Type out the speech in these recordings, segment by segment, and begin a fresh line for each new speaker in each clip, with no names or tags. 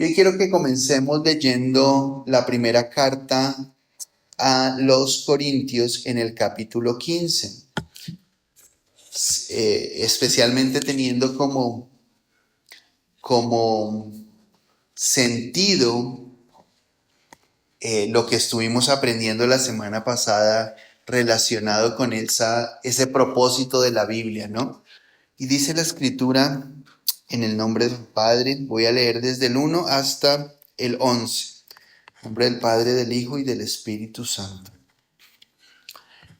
Yo quiero que comencemos leyendo la primera carta a los Corintios en el capítulo 15, especialmente teniendo como sentido lo que estuvimos aprendiendo la semana pasada relacionado con ese propósito de la Biblia, ¿no? Y dice la Escritura, en el nombre del Padre, voy a leer desde el 1 hasta el 11. En nombre del Padre, del Hijo y del Espíritu Santo.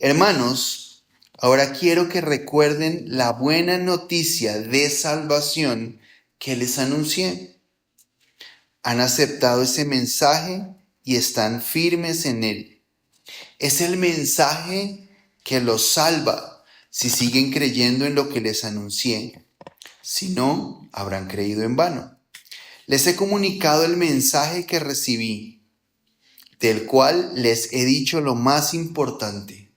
Hermanos, ahora quiero que recuerden la buena noticia de salvación que les anuncié. Han aceptado ese mensaje y están firmes en él. Es el mensaje que los salva si siguen creyendo en lo que les anuncié. Si no, habrán creído en vano. Les he comunicado el mensaje que recibí, del cual les he dicho lo más importante,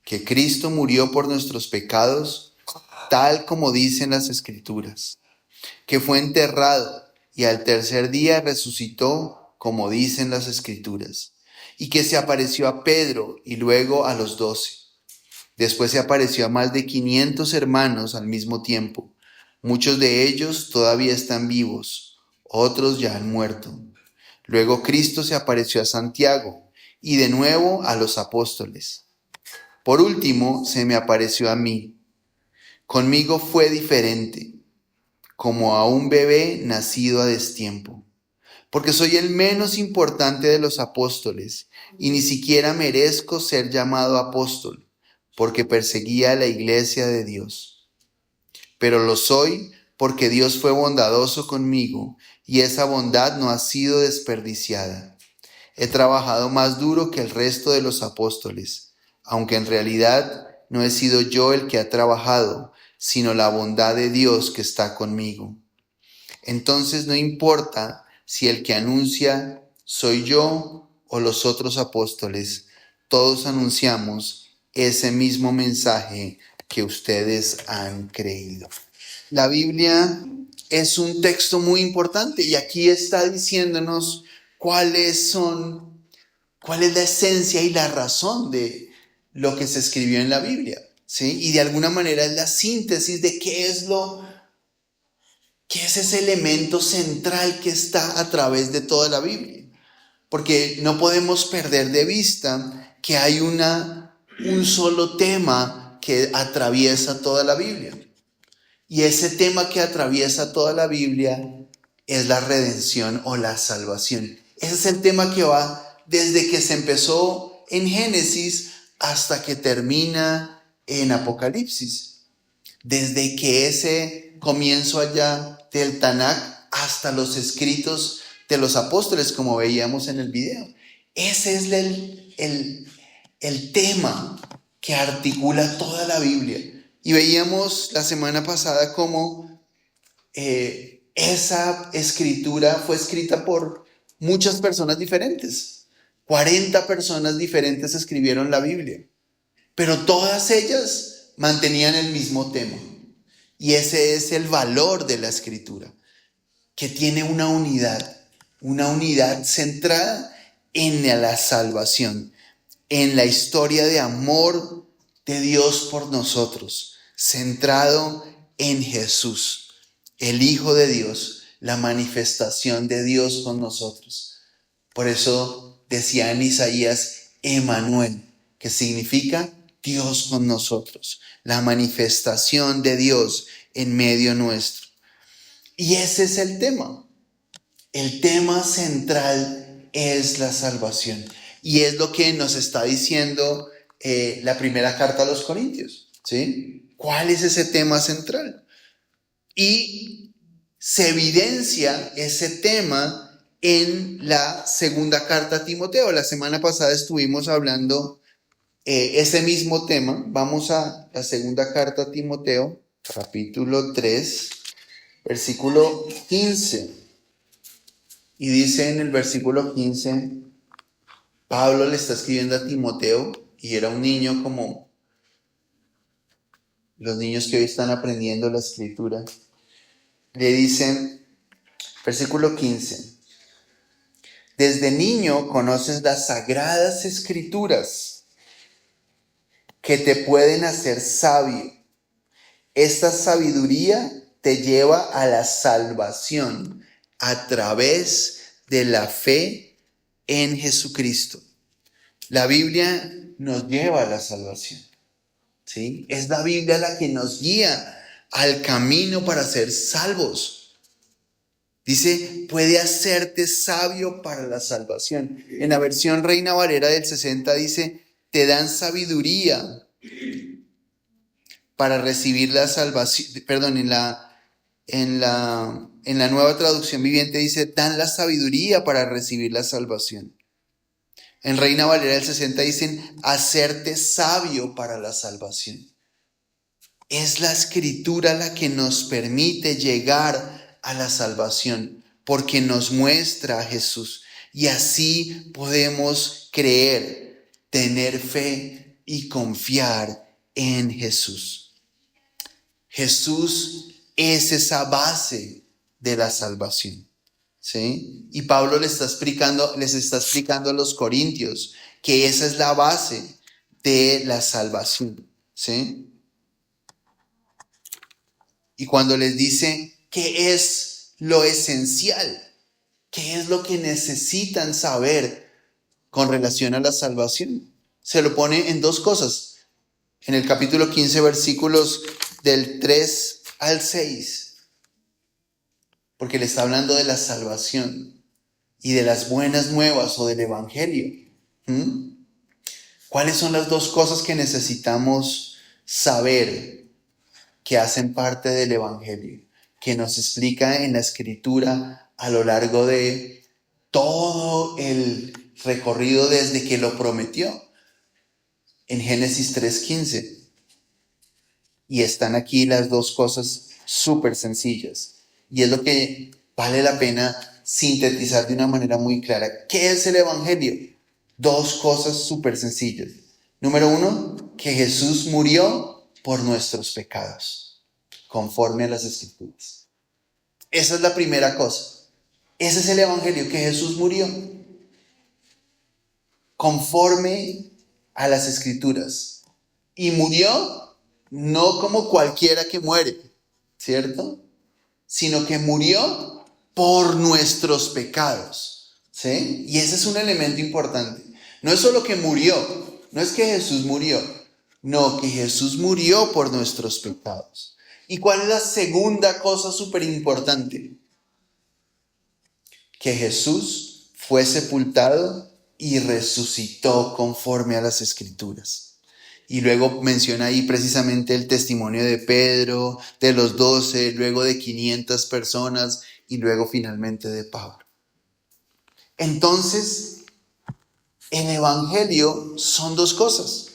que Cristo murió por nuestros pecados, tal como dicen las Escrituras, que fue enterrado y al tercer día resucitó, como dicen las Escrituras, y que se apareció a Pedro y luego a los 12. Después se apareció a más de 500 hermanos al mismo tiempo. Muchos de ellos todavía están vivos, otros ya han muerto. Luego Cristo se apareció a Santiago y de nuevo a los apóstoles. Por último, se me apareció a mí. Conmigo fue diferente, como a un bebé nacido a destiempo, porque soy el menos importante de los apóstoles y ni siquiera merezco ser llamado apóstol, porque perseguía a la iglesia de Dios. Pero lo soy porque Dios fue bondadoso conmigo y esa bondad no ha sido desperdiciada. He trabajado más duro que el resto de los apóstoles, aunque en realidad no he sido yo el que ha trabajado, sino la bondad de Dios que está conmigo. Entonces no importa si el que anuncia soy yo o los otros apóstoles, todos anunciamos ese mismo mensaje que ustedes han creído. La Biblia es un texto muy importante y aquí está diciéndonos cuál es la esencia y la razón de lo que se escribió en la Biblia, ¿sí? Y de alguna manera es la síntesis de qué es ese elemento central que está a través de toda la Biblia. Porque no podemos perder de vista que hay un solo tema que atraviesa toda la Biblia. Y ese tema que atraviesa toda la Biblia es la redención o la salvación. Ese es el tema que va desde que se empezó en Génesis hasta que termina en Apocalipsis. Desde que ese comienzo allá del Tanakh hasta los escritos de los apóstoles, como veíamos en el video. Ese es el tema que articula toda la Biblia. Y veíamos la semana pasada cómo esa escritura fue escrita por muchas personas diferentes. 40 personas diferentes escribieron la Biblia, pero todas ellas mantenían el mismo tema. Y ese es el valor de la escritura, que tiene una unidad centrada en la salvación, en la historia de amor de Dios por nosotros, centrado en Jesús, el Hijo de Dios, la manifestación de Dios con nosotros. Por eso decía en Isaías, Emmanuel, que significa Dios con nosotros, la manifestación de Dios en medio nuestro. Y ese es el tema. El tema central es la salvación. Y es lo que nos está diciendo la primera carta a los Corintios, ¿sí? ¿Cuál es ese tema central? Y se evidencia ese tema en la segunda carta a Timoteo. La semana pasada estuvimos hablando ese mismo tema. Vamos a la segunda carta a Timoteo, capítulo 3, versículo 15. Y dice en el versículo 15, Pablo le está escribiendo a Timoteo, y era un niño como los niños que hoy están aprendiendo la escritura. Le dicen, Versículo 15. Desde niño conoces las sagradas escrituras que te pueden hacer sabio. Esta sabiduría te lleva a la salvación a través de la fe en Jesucristo. La Biblia nos lleva a la salvación, ¿sí? Es la Biblia la que nos guía al camino para ser salvos. Dice, puede hacerte sabio para la salvación. En la versión Reina Valera del 60 dice, te dan sabiduría para recibir la salvación. Perdón, en la Nueva Traducción Viviente dice, dan la sabiduría para recibir la salvación. En Reina Valera del 60 dicen, hacerte sabio para la salvación. Es la Escritura la que nos permite llegar a la salvación, porque nos muestra a Jesús. Y así podemos creer, tener fe y confiar en Jesús. Jesús es esa base de la salvación, ¿sí? Y Pablo les está explicando a los corintios que esa es la base de la salvación, ¿sí? Y cuando les dice qué es lo esencial, qué es lo que necesitan saber con relación a la salvación, se lo pone en dos cosas. En el capítulo 15, versículos del 3 al 6, porque le está hablando de la salvación y de las buenas nuevas o del evangelio. ¿Cuáles son las dos cosas que necesitamos saber que hacen parte del evangelio, que nos explica en la escritura a lo largo de todo el recorrido desde que lo prometió en Génesis 3:15? Y están aquí las dos cosas súper sencillas. Y es lo que vale la pena sintetizar de una manera muy clara. ¿Qué es el evangelio? Dos cosas súper sencillas. Número uno, que Jesús murió por nuestros pecados, conforme a las Escrituras. Esa es la primera cosa. Ese es el evangelio, que Jesús murió conforme a las Escrituras. Y murió no como cualquiera que muere, ¿cierto? Sino que murió por nuestros pecados, ¿sí? Y ese es un elemento importante. No es solo que murió, no es que Jesús murió, no, que Jesús murió por nuestros pecados. ¿Y cuál es la segunda cosa súper importante? Que Jesús fue sepultado y resucitó conforme a las Escrituras. Y luego menciona ahí precisamente el testimonio de Pedro, de los 12, luego de 500 personas y luego finalmente de Pablo. Entonces, el evangelio son dos cosas.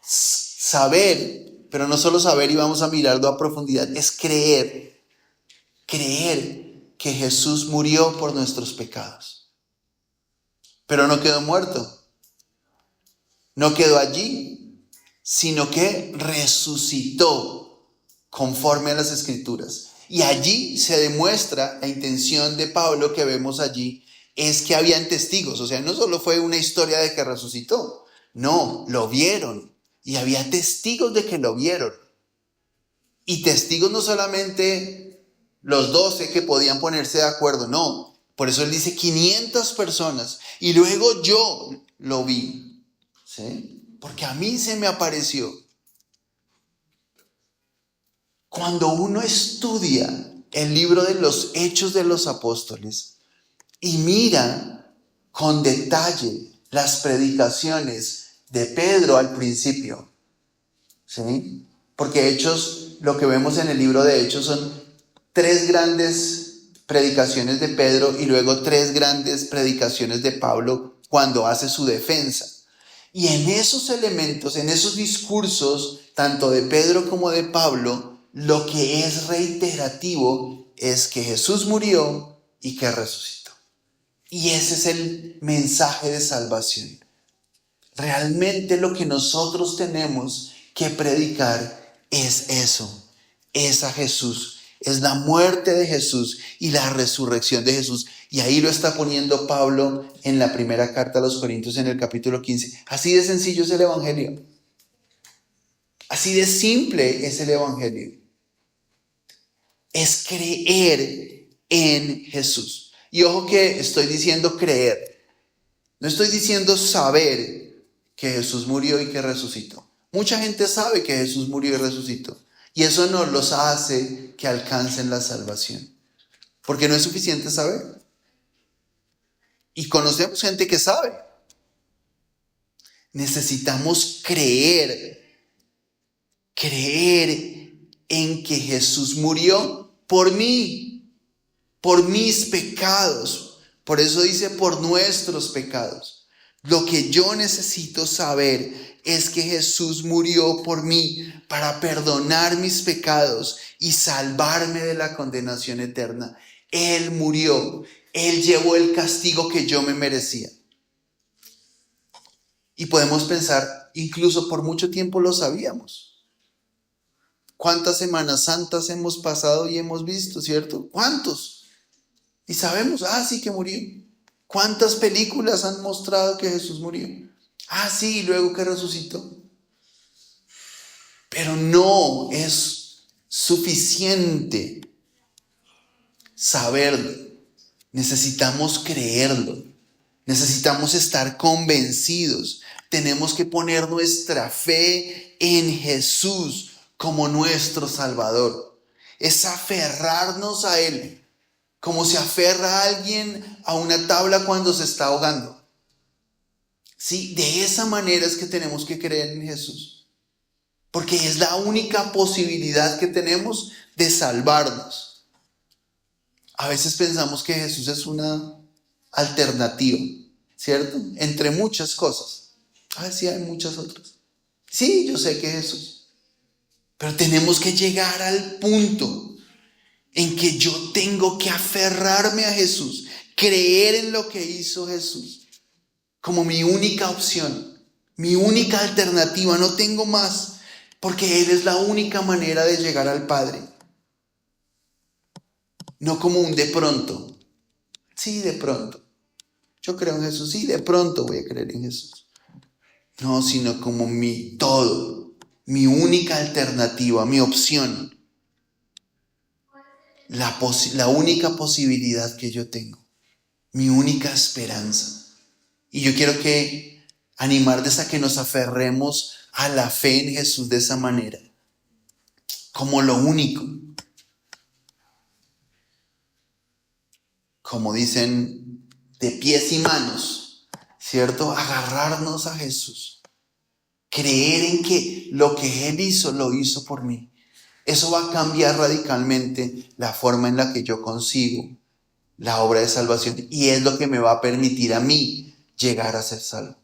Saber, pero no solo saber y vamos a mirarlo a profundidad, es creer. Creer que Jesús murió por nuestros pecados. Pero no quedó muerto. No quedó allí, sino que resucitó conforme a las Escrituras. Y allí se demuestra la intención de Pablo que vemos allí, es que habían testigos. O sea, no solo fue una historia de que resucitó, no, lo vieron. Y había testigos de que lo vieron. Y testigos no solamente los 12 que podían ponerse de acuerdo, no. Por eso él dice 500 personas. Y luego yo lo vi. ¿Sí? Porque a mí se me apareció. Cuando uno estudia el libro de los Hechos de los Apóstoles y mira con detalle las predicaciones de Pedro al principio, ¿sí? Porque Hechos, lo que vemos en el libro de Hechos son 3 grandes predicaciones de Pedro y luego 3 grandes predicaciones de Pablo cuando hace su defensa. Y en esos elementos, en esos discursos, tanto de Pedro como de Pablo, lo que es reiterativo es que Jesús murió y que resucitó. Y ese es el mensaje de salvación. Realmente lo que nosotros tenemos que predicar es eso, es a Jesús, Es la muerte de Jesús y la resurrección de Jesús. Y ahí lo está poniendo Pablo en la primera carta a los Corintios en el capítulo 15. Así de sencillo es el Evangelio. Así de simple es el Evangelio. Es creer en Jesús. Y ojo que estoy diciendo creer. No estoy diciendo saber que Jesús murió y que resucitó. Mucha gente sabe que Jesús murió y resucitó. Y eso no los hace que alcancen la salvación. Porque no es suficiente saber. Y conocemos gente que sabe. Necesitamos creer. Creer en que Jesús murió por mí, por mis pecados. Por eso dice por nuestros pecados. Lo que yo necesito saber es que Jesús murió por mí para perdonar mis pecados y salvarme de la condenación eterna. Él murió. Él llevó el castigo que yo me merecía. Y podemos pensar, incluso por mucho tiempo lo sabíamos. ¿Cuántas Semanas Santas hemos pasado y hemos visto, cierto? ¿Cuántos? Y sabemos, sí que murió. ¿Cuántas películas han mostrado que Jesús murió? Sí, y luego que resucitó. Pero no es suficiente saberlo. Necesitamos creerlo. Necesitamos estar convencidos. Tenemos que poner nuestra fe en Jesús como nuestro Salvador. Es aferrarnos a Él, como se aferra a alguien a una tabla cuando se está ahogando. Sí, de esa manera es que tenemos que creer en Jesús. Porque es la única posibilidad que tenemos de salvarnos. A veces pensamos que Jesús es una alternativa, ¿cierto? Entre muchas cosas. Sí, hay muchas otras. Sí, yo sé que es Jesús. Pero tenemos que llegar al punto en que yo tengo que aferrarme a Jesús, creer en lo que hizo Jesús como mi única opción, mi única alternativa. No tengo más, porque Él es la única manera de llegar al Padre. No como un de pronto. Sí, de pronto. Yo creo en Jesús, sí, de pronto voy a creer en Jesús. No, sino como mi todo, mi única alternativa, mi opción. La única posibilidad que yo tengo, mi única esperanza. Y yo quiero animarles a que nos aferremos a la fe en Jesús de esa manera, como lo único. Como dicen, de pies y manos, ¿cierto? Agarrarnos a Jesús. Creer en que lo que Él hizo, lo hizo por mí. Eso va a cambiar radicalmente la forma en la que yo consigo la obra de salvación. Y es lo que me va a permitir a mí llegar a ser salvo.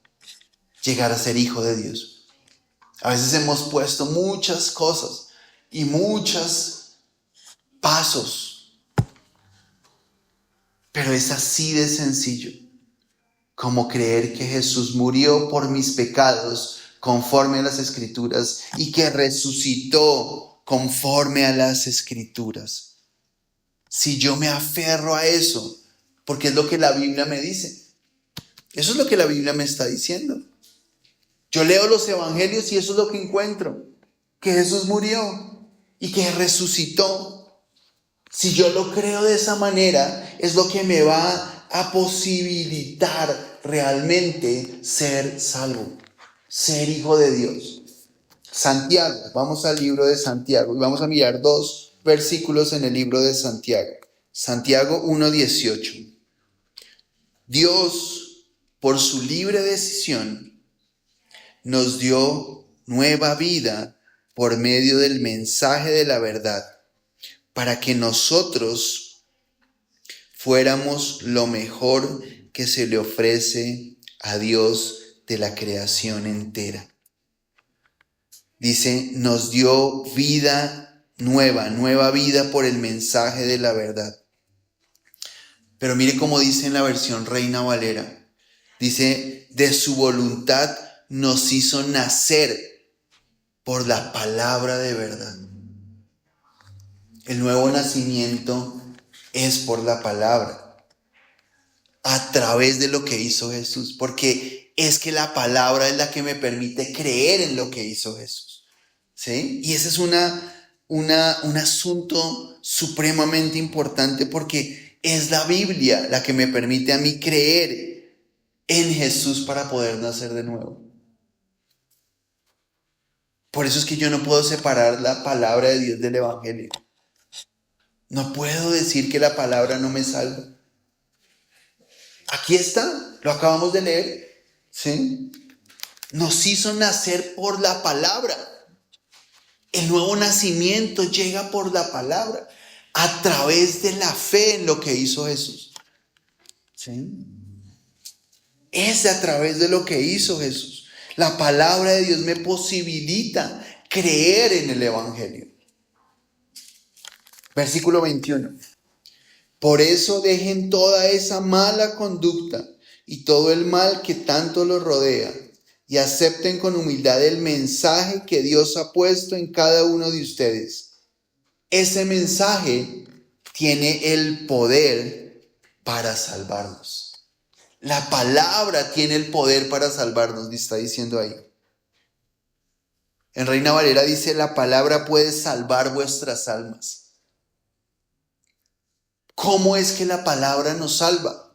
Llegar a ser hijo de Dios. A veces hemos puesto muchas cosas y muchos pasos. Pero es así de sencillo como creer que Jesús murió por mis pecados conforme a las Escrituras y que resucitó conforme a las Escrituras. Si yo me aferro a eso, porque es lo que la Biblia me dice. Eso es lo que la Biblia me está diciendo. Yo leo los evangelios y eso es lo que encuentro. Que Jesús murió y que resucitó. Si yo lo creo de esa manera, es lo que me va a posibilitar realmente ser salvo, ser hijo de Dios. Santiago, vamos al libro de Santiago y vamos a mirar 2 versículos en el libro de Santiago. Santiago 1:18. Dios, por su libre decisión, nos dio nueva vida por medio del mensaje de la verdad, para que nosotros fuéramos lo mejor que se le ofrece a Dios de la creación entera. Dice, nos dio vida nueva vida por el mensaje de la verdad. Pero mire cómo dice en la versión Reina Valera. Dice, de su voluntad nos hizo nacer por la palabra de verdad. El nuevo nacimiento es por la palabra, a través de lo que hizo Jesús, porque es que la palabra es la que me permite creer en lo que hizo Jesús. ¿Sí? Y ese es un asunto supremamente importante, porque es la Biblia la que me permite a mí creer en Jesús para poder nacer de nuevo. Por eso es que yo no puedo separar la palabra de Dios del Evangelio. No puedo decir que la palabra no me salva. Aquí está, lo acabamos de leer, ¿sí? Nos hizo nacer por la palabra. El nuevo nacimiento llega por la palabra, a través de la fe en lo que hizo Jesús. ¿Sí? Es a través de lo que hizo Jesús. La palabra de Dios me posibilita creer en el Evangelio. Versículo 21. Por eso dejen toda esa mala conducta y todo el mal que tanto los rodea, y acepten con humildad el mensaje que Dios ha puesto en cada uno de ustedes. Ese mensaje tiene el poder para salvarnos. La palabra tiene el poder para salvarnos, me está diciendo ahí. En Reina Valera dice: la palabra puede salvar vuestras almas. ¿Cómo es que la palabra nos salva?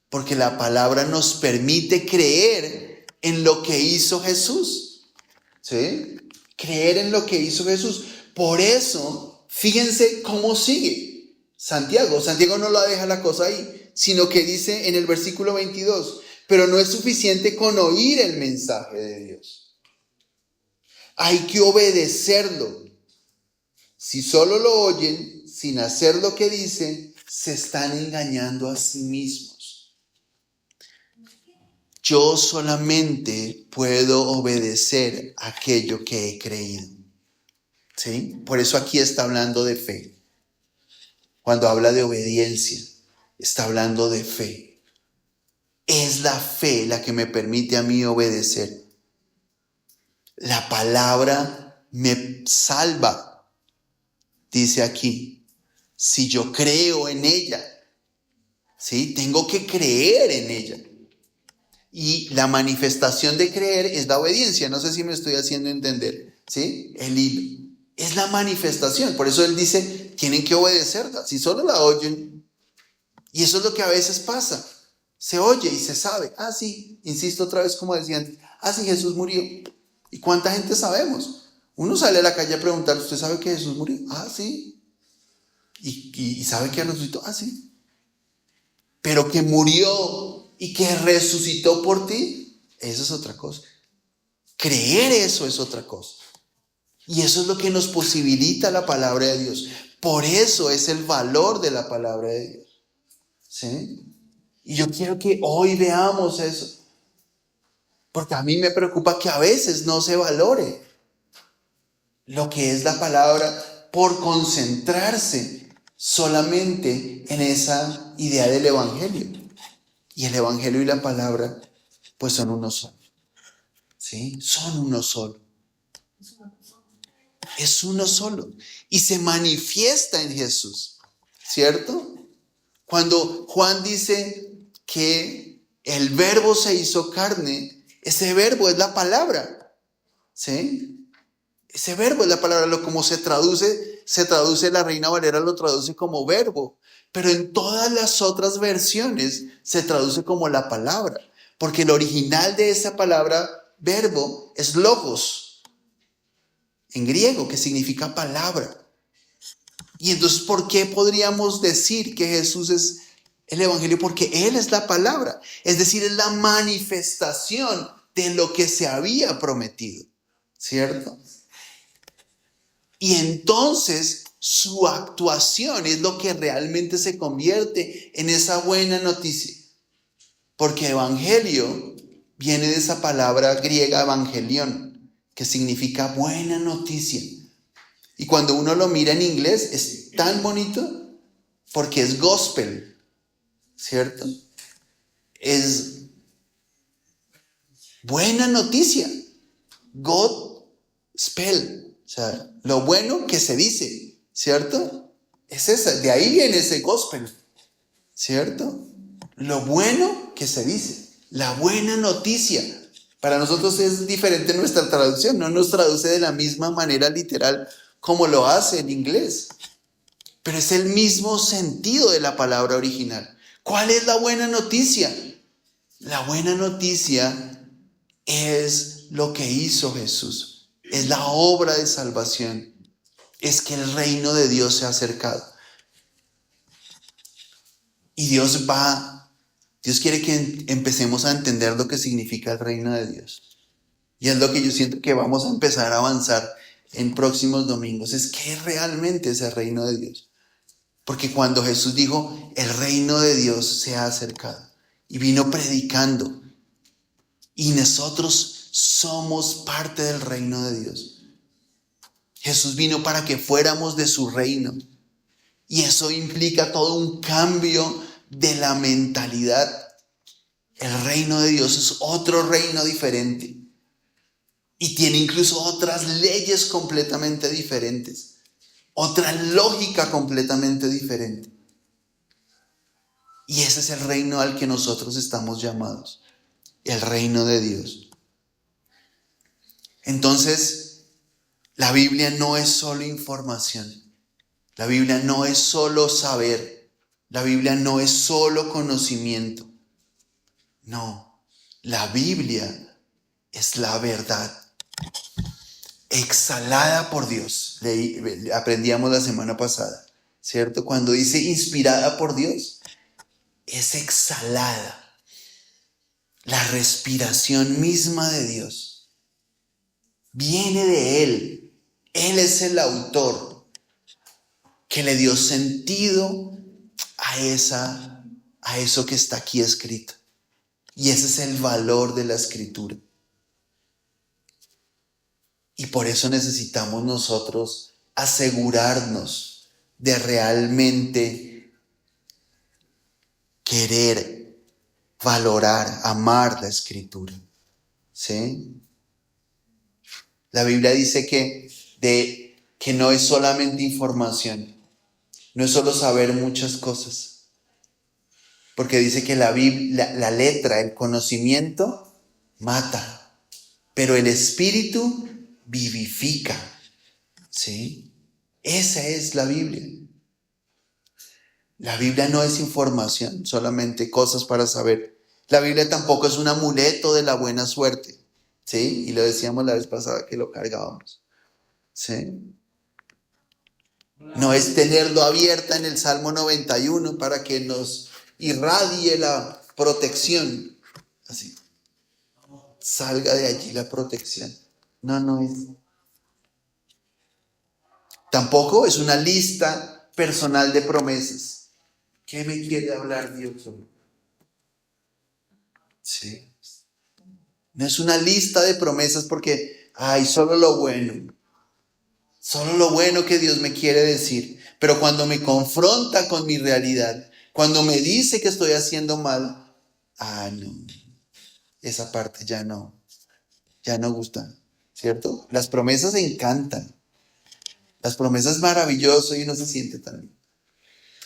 Porque la palabra nos permite creer en lo que hizo Jesús. ¿Sí? Creer en lo que hizo Jesús. Por eso, fíjense cómo sigue Santiago. Santiago no la deja la cosa ahí, sino que dice en el versículo 22, pero no es suficiente con oír el mensaje de Dios. Hay que obedecerlo. Si solo lo oyen, sin hacer lo que dice, se están engañando a sí mismos. Yo solamente puedo obedecer aquello que he creído. ¿Sí? Por eso aquí está hablando de fe. Cuando habla de obediencia, está hablando de fe. Es la fe la que me permite a mí obedecer. La palabra me salva, dice aquí, si yo creo en ella. ¿Sí? Tengo que creer en ella. Y la manifestación de creer es la obediencia. No sé si me estoy haciendo entender. ¿Sí? El hilo. Es la manifestación. Por eso él dice, tienen que obedecerla. Si solo la oyen. Y eso es lo que a veces pasa. Se oye y se sabe. Ah, sí. Insisto otra vez como decía antes. Ah, sí, Jesús murió. ¿Y cuánta gente sabemos? Uno sale a la calle a preguntar, ¿usted sabe que Jesús murió? Ah, sí. ¿Y sabe que resucitó? Ah, sí. Pero que murió y que resucitó por ti, eso es otra cosa. Creer eso es otra cosa. Y eso es lo que nos posibilita la palabra de Dios. Por eso es el valor de la palabra de Dios. ¿Sí? Y yo quiero que hoy veamos eso. Porque a mí me preocupa que a veces no se valore lo que es la palabra por concentrarse solamente en esa idea del Evangelio. Y el Evangelio y la palabra pues son uno solo. ¿Sí? Son uno solo. Es uno solo. Y se manifiesta en Jesús. ¿Cierto? Cuando Juan dice que el verbo se hizo carne, ese verbo es la palabra. ¿Sí? Ese verbo es la palabra. Como se traduce la Reina Valera lo traduce como verbo. Pero en todas las otras versiones se traduce como la palabra. Porque el original de esa palabra, verbo, es logos, en griego, que significa palabra. Y entonces, ¿por qué podríamos decir que Jesús es el Evangelio? Porque Él es la palabra. Es decir, es la manifestación de lo que se había prometido. ¿Cierto? Y entonces su actuación es lo que realmente se convierte en esa buena noticia. Porque evangelio viene de esa palabra griega evangelión, que significa buena noticia. Y cuando uno lo mira en inglés es tan bonito porque es gospel, ¿cierto? Es buena noticia. God spell, o sea, lo bueno que se dice, ¿cierto? Es esa, de ahí viene ese gospel, ¿cierto? Lo bueno que se dice, la buena noticia. Para nosotros es diferente nuestra traducción, no nos traduce de la misma manera literal como lo hace en inglés, pero es el mismo sentido de la palabra original. ¿Cuál es la buena noticia? La buena noticia es lo que hizo Jesús, es la obra de salvación, es que el reino de Dios se ha acercado. Y Dios quiere que empecemos a entender lo que significa el reino de Dios. Y es lo que yo siento que vamos a empezar a avanzar en próximos domingos, es qué realmente es el reino de Dios. Porque cuando Jesús dijo, el reino de Dios se ha acercado, y vino predicando, y nosotros somos parte del reino de Dios. Jesús vino para que fuéramos de su reino, y eso implica todo un cambio de la mentalidad. El reino de Dios es otro reino diferente, y tiene incluso otras leyes completamente diferentes, otra lógica completamente diferente. Y ese es el reino al que nosotros estamos llamados, el reino de Dios. Entonces, la Biblia no es solo información, la Biblia no es solo saber, la Biblia no es solo conocimiento. No, la Biblia es la verdad exhalada por Dios. Aprendíamos la semana pasada, ¿cierto? Cuando dice inspirada por Dios, es exhalada. La respiración misma de Dios viene de Él. Él es el autor que le dio sentido a eso que está aquí escrito. Y ese es el valor de la escritura. Y por eso necesitamos nosotros asegurarnos de realmente querer, valorar, amar la escritura. ¿Sí? La Biblia dice que no es solamente información, no es solo saber muchas cosas, porque dice que la letra, el conocimiento, mata, pero el espíritu vivifica. ¿Sí? Esa es la Biblia. La Biblia no es información, solamente cosas para saber. La Biblia tampoco es un amuleto de la buena suerte. ¿Sí? Y lo decíamos la vez pasada que lo cargábamos. ¿Sí? No es tenerlo abierta en el Salmo 91 para que nos irradie la protección. Así. Salga de allí la protección. No es. Tampoco es una lista personal de promesas. ¿Qué me quiere hablar Dios hoy? Sí. No es una lista de promesas porque, solo lo bueno que Dios me quiere decir. Pero cuando me confronta con mi realidad, cuando me dice que estoy haciendo mal, no, esa parte ya no gusta, ¿cierto? Las promesas encantan, las promesas maravillosas y uno se siente tan bien.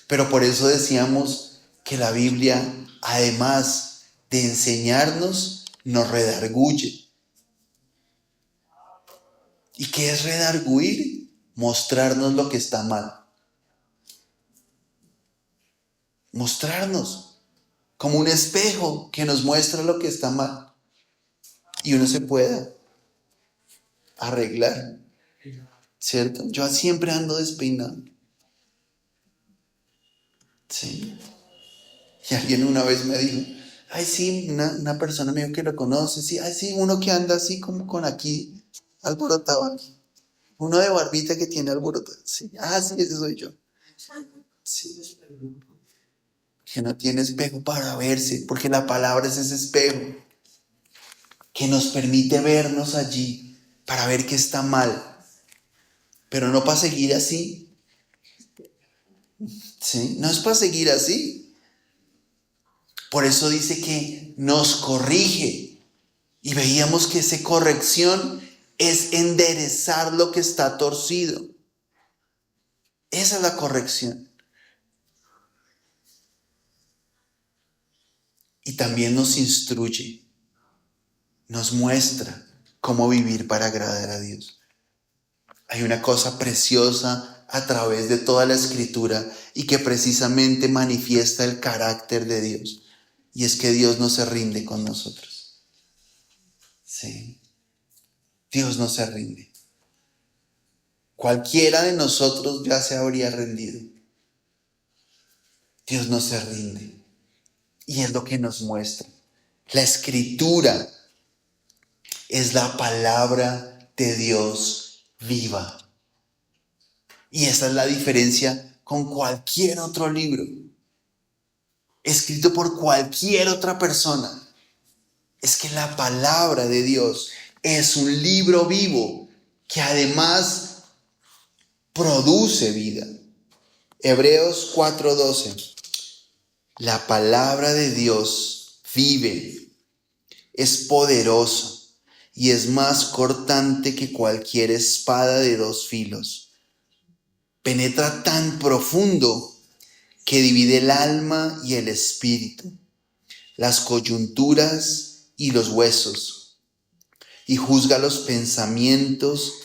Pero por eso decíamos que la Biblia, además de enseñarnos, nos redarguye. ¿Y qué es redarguir? Mostrarnos lo que está mal. Mostrarnos como un espejo que nos muestra lo que está mal. Y uno se pueda arreglar, ¿cierto? Yo siempre ando despeinado. Sí. Y alguien una vez me dijo, sí, una persona me dijo que lo conoce, sí, sí, uno que anda así como con aquí, alborotado aquí. Uno de barbita que tiene alborotado. Sí, sí, ese soy yo. Sí. Que no tiene espejo para verse, porque la palabra es ese espejo que nos permite vernos allí para ver que está mal, pero no para seguir así. ¿Sí? No es para seguir así. Por eso dice que nos corrige. Y veíamos que esa corrección es enderezar lo que está torcido. Esa es la corrección. Y también nos instruye, nos muestra cómo vivir para agradar a Dios. Hay una cosa preciosa a través de toda la Escritura y que precisamente manifiesta el carácter de Dios. Y es que Dios no se rinde con nosotros. Sí, Dios no se rinde. Cualquiera de nosotros ya se habría rendido. Dios no se rinde. Y es lo que nos muestra. La Escritura es la palabra de Dios viva. Y esa es la diferencia con cualquier otro libro, escrito por cualquier otra persona. Es que la palabra de Dios es un libro vivo que además produce vida. Hebreos 4:12. La palabra de Dios vive, es poderosa y es más cortante que cualquier espada de dos filos. Penetra tan profundo que divide el alma y el espíritu, las coyunturas y los huesos, y juzga los pensamientos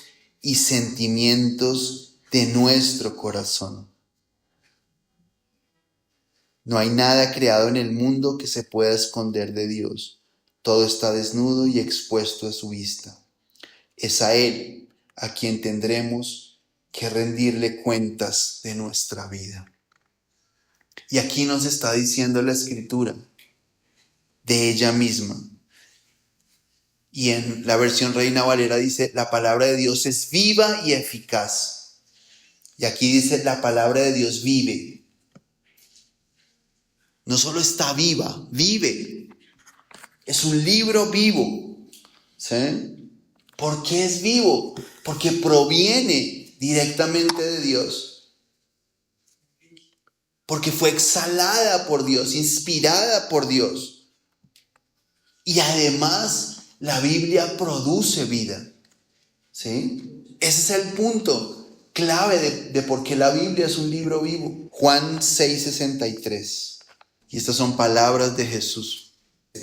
y sentimientos de nuestro corazón. No hay nada creado en el mundo que se pueda esconder de Dios. Todo está desnudo y expuesto a su vista. Es a Él a quien tendremos que rendirle cuentas de nuestra vida. Y aquí nos está diciendo la Escritura de ella misma. Y en la versión Reina Valera dice, la palabra de Dios es viva y eficaz. Y aquí dice, la palabra de Dios vive. No solo está viva, vive. Es un libro vivo. ¿Sí? ¿Por qué es vivo? Porque proviene directamente de Dios. Porque fue exhalada por Dios, inspirada por Dios. Y además, la Biblia produce vida. ¿Sí? Ese es el punto clave de por qué la Biblia es un libro vivo. Juan 6:63. Y estas son palabras de Jesús.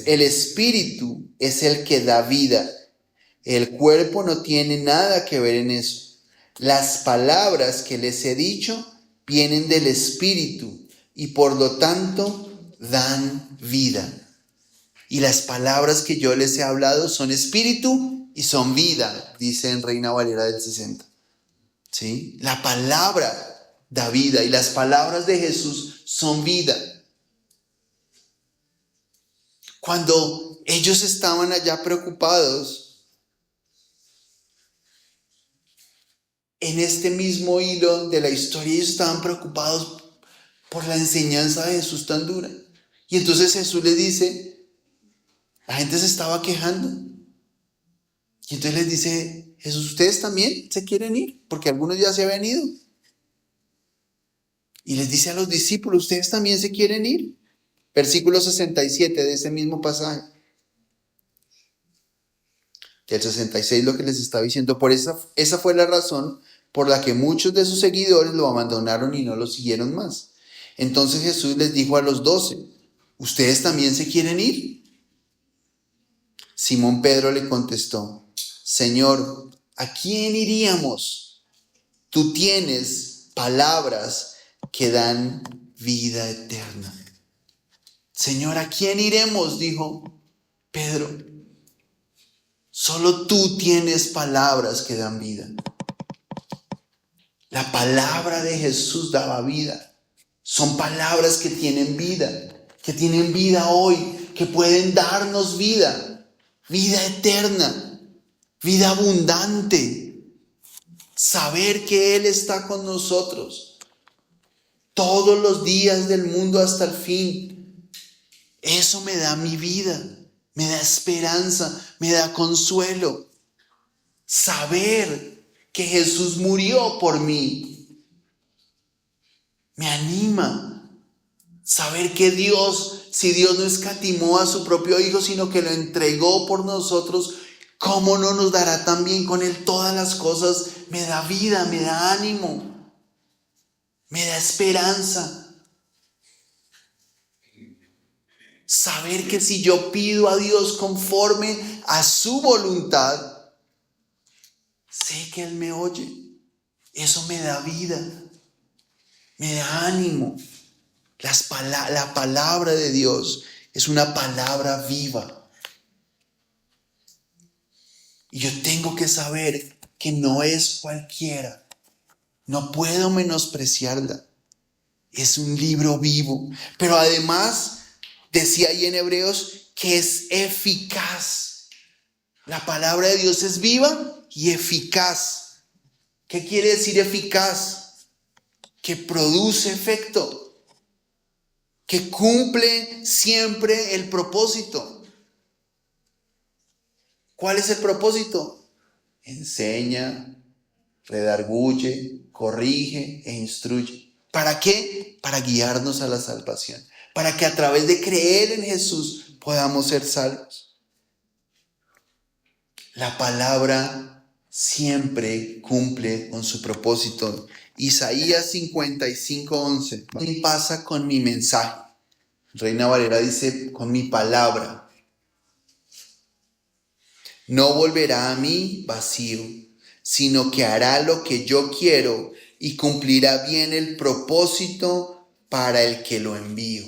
El Espíritu es el que da vida. El cuerpo no tiene nada que ver en eso. Las palabras que les he dicho vienen del Espíritu y por lo tanto dan vida. Y las palabras que yo les he hablado son espíritu y son vida, dice en Reina Valera del 60. ¿Sí? La palabra da vida y las palabras de Jesús son vida. Cuando ellos estaban allá preocupados, en este mismo hilo de la historia, ellos estaban preocupados por la enseñanza de Jesús tan dura. Y entonces Jesús les dice, la gente se estaba quejando. Y entonces les dice, Jesús, ¿ustedes también se quieren ir? Porque algunos ya se habían ido. Y les dice a los discípulos, ¿ustedes también se quieren ir? Versículo 67 de ese mismo pasaje. Y el 66 lo que les estaba diciendo, esa fue la razón por la que muchos de sus seguidores lo abandonaron y no lo siguieron más. Entonces Jesús les dijo a los 12, ¿ustedes también se quieren ir? Simón Pedro le contestó, Señor, ¿a quién iríamos? Tú tienes palabras que dan vida eterna. Señor, ¿a quién iremos? Dijo Pedro. Solo tú tienes palabras que dan vida. La palabra de Jesús daba vida. Son palabras que tienen vida hoy, que pueden darnos vida, vida eterna, vida abundante. Saber que Él está con nosotros todos los días del mundo hasta el fin. Eso me da mi vida, me da esperanza, me da consuelo. Saber que Jesús murió por mí me anima. Saber que si Dios no escatimó a su propio Hijo, sino que lo entregó por nosotros, ¿cómo no nos dará también con Él todas las cosas? Me da vida, me da ánimo. Me da esperanza. Saber que si yo pido a Dios conforme a su voluntad, sé que Él me oye. Eso me da vida, me da ánimo. La palabra de Dios es una palabra viva. Y yo tengo que saber que no es cualquiera. No puedo menospreciarla. Es un libro vivo. Pero además, decía ahí en Hebreos, que es eficaz. La palabra de Dios es viva y eficaz. ¿Qué quiere decir eficaz? Que produce efecto. Que cumple siempre el propósito. ¿Cuál es el propósito? Enseña, redarguye, corrige e instruye. ¿Para qué? Para guiarnos a la salvación. Para que a través de creer en Jesús podamos ser salvos. La palabra siempre cumple con su propósito. Isaías 55:11. ¿Qué pasa con mi mensaje? Reina Valera dice, con mi palabra. No volverá a mí vacío, sino que hará lo que yo quiero y cumplirá bien el propósito para el que lo envío.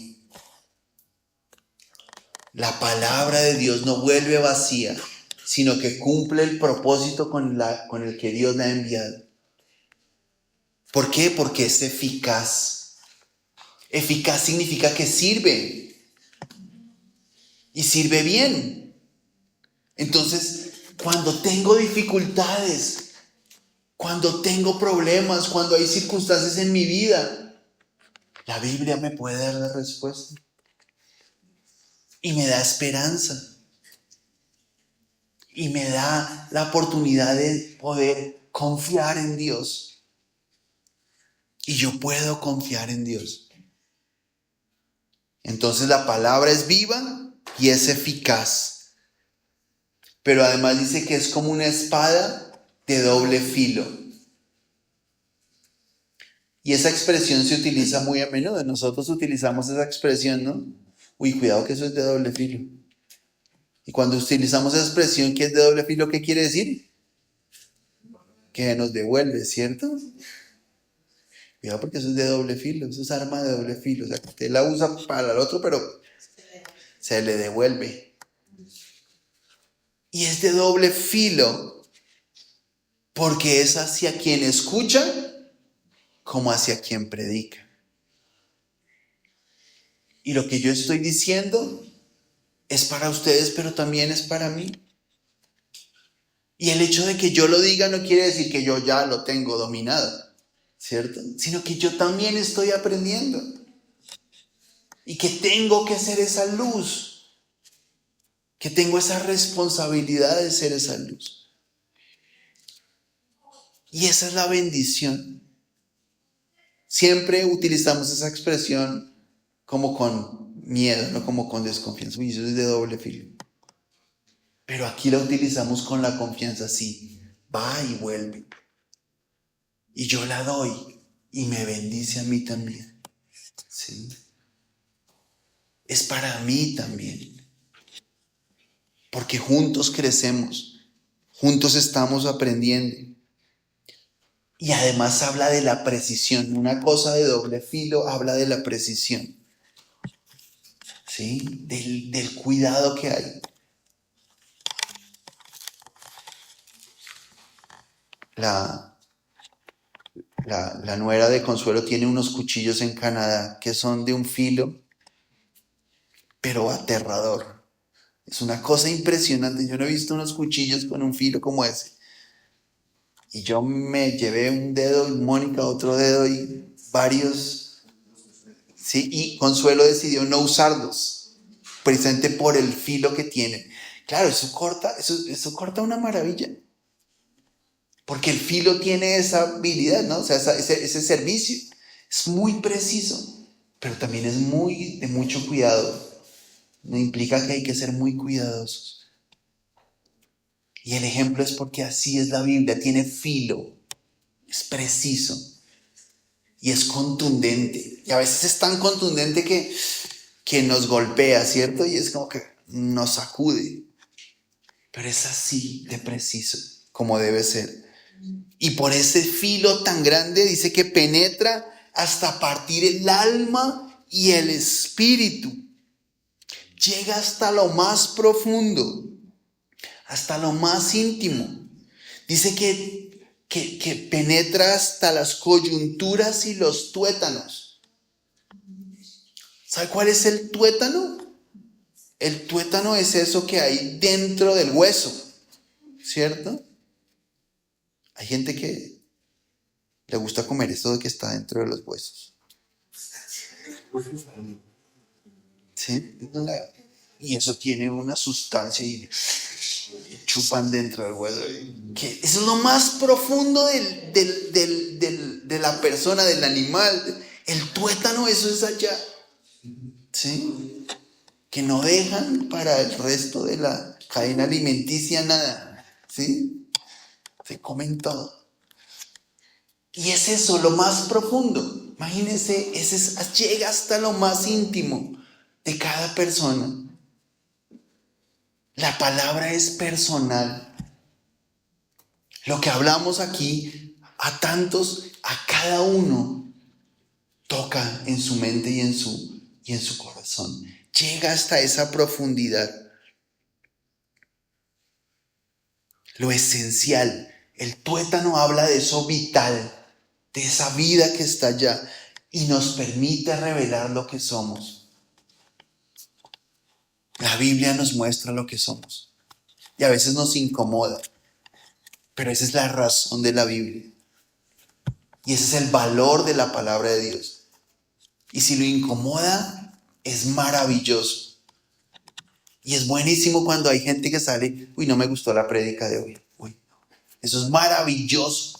La palabra de Dios no vuelve vacía, sino que cumple el propósito con el que Dios la ha enviado. ¿Por qué? Porque es eficaz. Eficaz significa que sirve. Y sirve bien. Entonces, cuando tengo dificultades, cuando tengo problemas, cuando hay circunstancias en mi vida, la Biblia me puede dar la respuesta. Y me da esperanza. Y me da la oportunidad de poder confiar en Dios. Y yo puedo confiar en Dios. Entonces la palabra es viva y es eficaz. Pero además dice que es como una espada de doble filo. Y esa expresión se utiliza muy a menudo. Nosotros utilizamos esa expresión, ¿no? Uy, cuidado que eso es de doble filo. Y cuando utilizamos esa expresión que es de doble filo, ¿qué quiere decir? Que nos devuelve, ¿cierto? Cuidado porque eso es de doble filo, eso es arma de doble filo. O sea, que usted la usa para el otro, pero se le devuelve. Y es de doble filo porque es hacia quien escucha como hacia quien predica. Y lo que yo estoy diciendo es para ustedes, pero también es para mí. Y el hecho de que yo lo diga no quiere decir que yo ya lo tengo dominado, ¿cierto? Sino que yo también estoy aprendiendo. Y que tengo que ser esa luz. Que tengo esa responsabilidad de ser esa luz. Y esa es la bendición. Siempre utilizamos esa expresión como con miedo, no como con desconfianza. Uy, eso es de doble filo. Pero aquí la utilizamos con la confianza, sí, va y vuelve. Y yo la doy y me bendice a mí también. ¿Sí? Es para mí también. Porque juntos crecemos, juntos estamos aprendiendo. Y además habla de la precisión. Una cosa de doble filo habla de la precisión. ¿Sí? Del cuidado que hay. La nuera de Consuelo tiene unos cuchillos en Canadá que son de un filo, pero aterrador. Es una cosa impresionante. Yo no he visto unos cuchillos con un filo como ese. Y yo me llevé un dedo y Mónica otro dedo y varios. ¿Sí? Y Consuelo decidió no usarlos, precisamente por el filo que tienen. Claro, eso corta una maravilla. Porque el filo tiene esa habilidad, ¿no? O sea, ese servicio. Es muy preciso, pero también es de mucho cuidado. No implica que hay que ser muy cuidadosos. Y el ejemplo es porque así es la Biblia, tiene filo, es preciso. y es contundente. Y a veces es tan contundente que nos golpea, ¿cierto? Y es como que nos sacude. Pero es así de preciso como debe ser. Y por ese filo tan grande dice que penetra hasta partir el alma y el espíritu. Llega hasta lo más profundo, hasta lo más íntimo. Dice que penetra hasta las coyunturas y los tuétanos. ¿Sabe cuál es el tuétano? El tuétano es eso que hay dentro del hueso, ¿cierto? Hay gente que le gusta comer eso que está dentro de los huesos. ¿Sí? Y eso tiene una sustancia y chupan dentro del hueso. Que eso es lo más profundo de la persona, del animal. El tuétano, eso es allá. ¿Sí? Que no dejan para el resto de la cadena alimenticia nada. ¿Sí? Se comen todo. Y es eso, lo más profundo. Imagínense, llega hasta lo más íntimo de cada persona. La palabra es personal. Lo que hablamos aquí, a tantos, a cada uno, toca en su mente y en su corazón. Llega hasta esa profundidad. Lo esencial. El tuétano habla de eso vital, de esa vida que está allá y nos permite revelar lo que somos. La Biblia nos muestra lo que somos y a veces nos incomoda, pero esa es la razón de la Biblia y ese es el valor de la palabra de Dios. Y si lo incomoda, es maravilloso y es buenísimo cuando hay gente que sale, uy, no me gustó la prédica de hoy, uy, eso es maravilloso.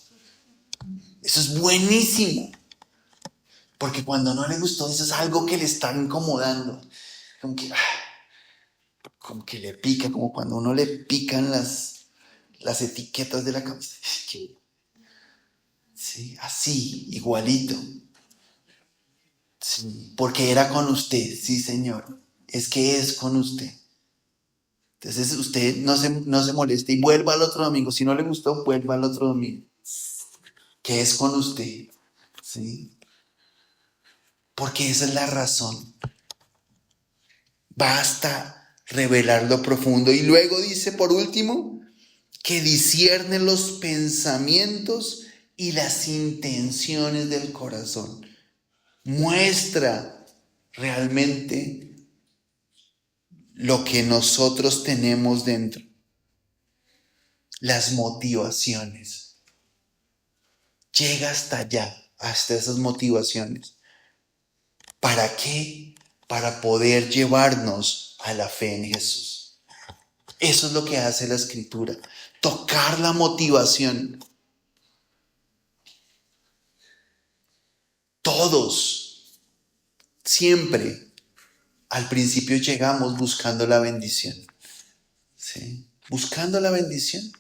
Eso es buenísimo. Porque cuando no le gustó, eso es algo que le está incomodando. Como que le pica, como cuando a uno le pican las etiquetas de la camisa. Sí, así, igualito. Sí, porque era con usted, sí, Señor. Es que es con usted. Entonces usted no se moleste y vuelva al otro domingo. Si no le gustó, vuelva al otro domingo. Que es con usted. Sí. Porque esa es la razón. Basta revelar lo profundo. Y luego dice por último que discierne los pensamientos y las intenciones del corazón. Muestra realmente lo que nosotros tenemos dentro. Las motivaciones. Llega hasta allá, hasta esas motivaciones. ¿Para qué? Para poder llevarnos a la fe en Jesús. Eso es lo que hace la Escritura. Tocar la motivación. Todos, siempre, al principio llegamos buscando la bendición. ¿Sí? Buscando la bendición.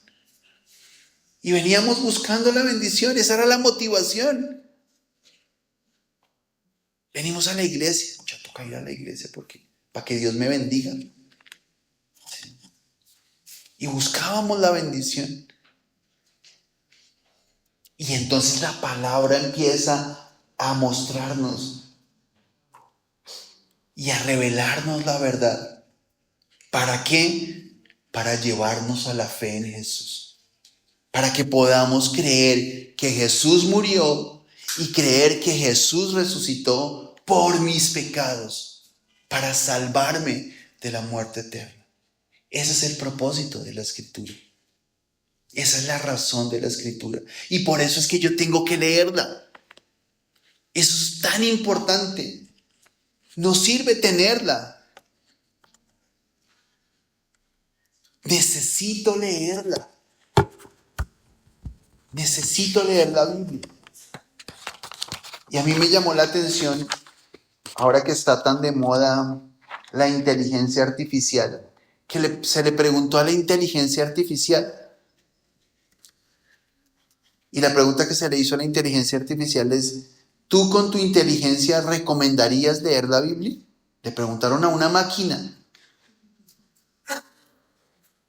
Y veníamos buscando la bendición. Esa era la motivación. Venimos a la iglesia. Ya toca ir a la iglesia porque para que Dios me bendiga. ¿Sí? Y buscábamos la bendición. Y entonces la palabra empieza a mostrarnos y a revelarnos la verdad. ¿Para qué? Para llevarnos a la fe en Jesús. Para que podamos creer que Jesús murió y creer que Jesús resucitó por mis pecados, para salvarme de la muerte eterna. Ese es el propósito de la Escritura. Esa es la razón de la Escritura. Y por eso es que yo tengo que leerla. Eso es tan importante. No sirve tenerla. Necesito leerla. Necesito leer la Biblia. Y a mí me llamó la atención, ahora que está tan de moda la inteligencia artificial, que se le preguntó a la inteligencia artificial. Y la pregunta que se le hizo a la inteligencia artificial es, ¿Tú con tu inteligencia recomendarías leer la Biblia? Le preguntaron a una máquina,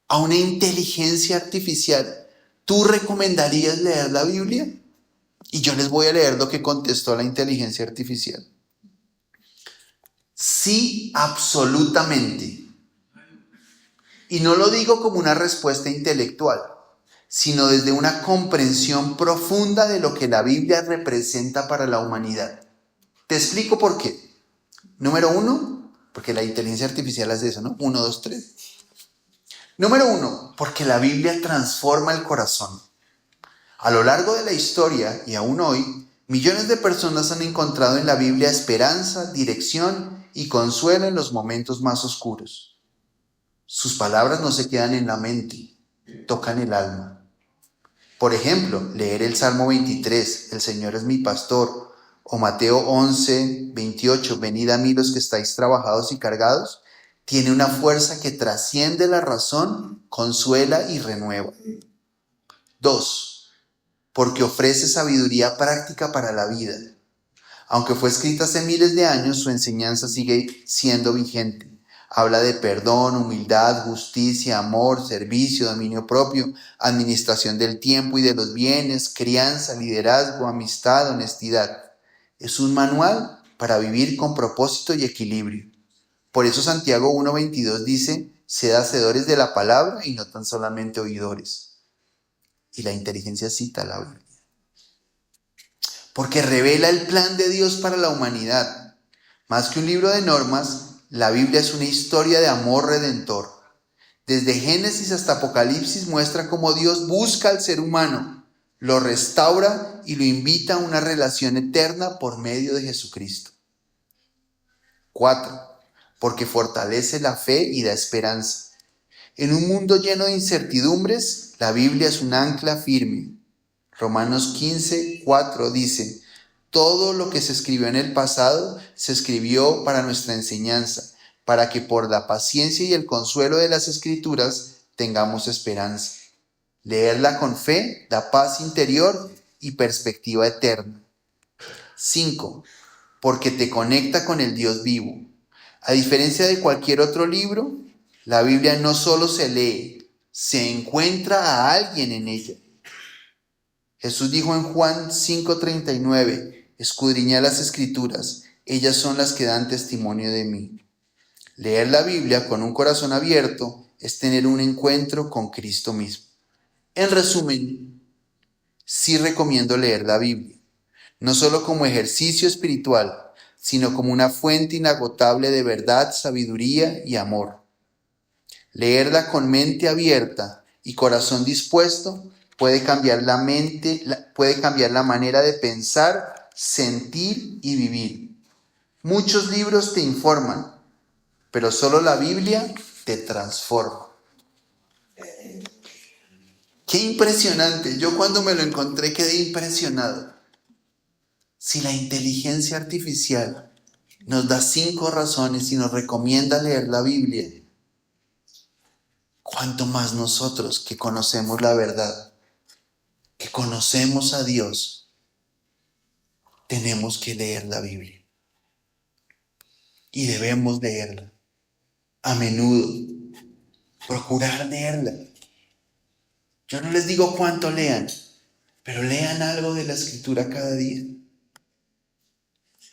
a una inteligencia artificial, ¿tú recomendarías leer la Biblia? Y yo les voy a leer lo que contestó la inteligencia artificial. Sí, absolutamente. Y no lo digo como una respuesta intelectual, sino desde una comprensión profunda de lo que la Biblia representa para la humanidad. Te explico por qué. Número 1, porque la inteligencia artificial hace eso, ¿no? 1, 2, 3. Número 1, porque la Biblia transforma el corazón. A lo largo de la historia y aún hoy, millones de personas han encontrado en la Biblia esperanza, dirección y consuelo en los momentos más oscuros. Sus palabras no se quedan en la mente, tocan el alma. Por ejemplo, leer el Salmo 23, el Señor es mi pastor, o Mateo 11, 28, venid a mí los que estáis trabajados y cargados, tiene una fuerza que trasciende la razón, consuela y renueva. 2, porque ofrece sabiduría práctica para la vida. Aunque fue escrita hace miles de años, su enseñanza sigue siendo vigente. Habla de perdón, humildad, justicia, amor, servicio, dominio propio, administración del tiempo y de los bienes, crianza, liderazgo, amistad, honestidad. Es un manual para vivir con propósito y equilibrio. Por eso Santiago 1:22 dice, sed hacedores de la palabra y no tan solamente oidores. Y la inteligencia cita la Biblia. Porque revela el plan de Dios para la humanidad. Más que un libro de normas, la Biblia es una historia de amor redentor. Desde Génesis hasta Apocalipsis muestra cómo Dios busca al ser humano, lo restaura y lo invita a una relación eterna por medio de Jesucristo. 4. Porque fortalece la fe y da esperanza. En un mundo lleno de incertidumbres, la Biblia es un ancla firme. Romanos 15:4 dice, todo lo que se escribió en el pasado se escribió para nuestra enseñanza, para que por la paciencia y el consuelo de las Escrituras tengamos esperanza. Leerla con fe da paz interior y perspectiva eterna. 5. Porque te conecta con el Dios vivo. A diferencia de cualquier otro libro, la Biblia no solo se lee, se encuentra a alguien en ella. Jesús dijo en Juan 5:39, escudriñad las Escrituras, ellas son las que dan testimonio de mí. Leer la Biblia con un corazón abierto es tener un encuentro con Cristo mismo. En resumen, sí recomiendo leer la Biblia, no solo como ejercicio espiritual, sino como una fuente inagotable de verdad, sabiduría y amor. Leerla con mente abierta y corazón dispuesto puede cambiar la mente, puede cambiar la manera de pensar, sentir y vivir. Muchos libros te informan, pero solo la Biblia te transforma. Qué impresionante. Yo cuando me lo encontré quedé impresionado. Si la inteligencia artificial nos da 5 razones y nos recomienda leer la Biblia, ¿cuánto más nosotros que conocemos la verdad, que conocemos a Dios, tenemos que leer la Biblia? Y debemos leerla a menudo, procurar leerla. Yo no les digo cuánto lean, pero lean algo de la Escritura cada día.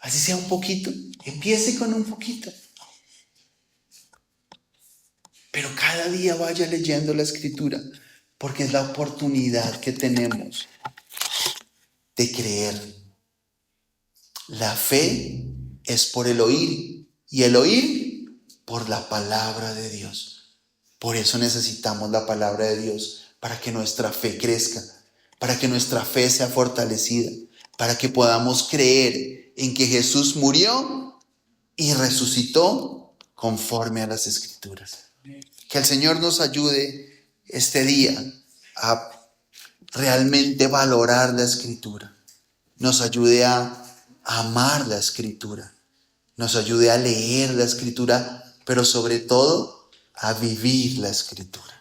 Así sea un poquito, empiece con un poquito. Pero cada día vaya leyendo la Escritura, porque es la oportunidad que tenemos de creer. La fe es por el oír y el oír por la palabra de Dios. Por eso necesitamos la palabra de Dios, para que nuestra fe crezca, para que nuestra fe sea fortalecida, para que podamos creer en que Jesús murió y resucitó conforme a las Escrituras. Que el Señor nos ayude este día a realmente valorar la Escritura, nos ayude a amar la Escritura, nos ayude a leer la Escritura, pero sobre todo a vivir la Escritura.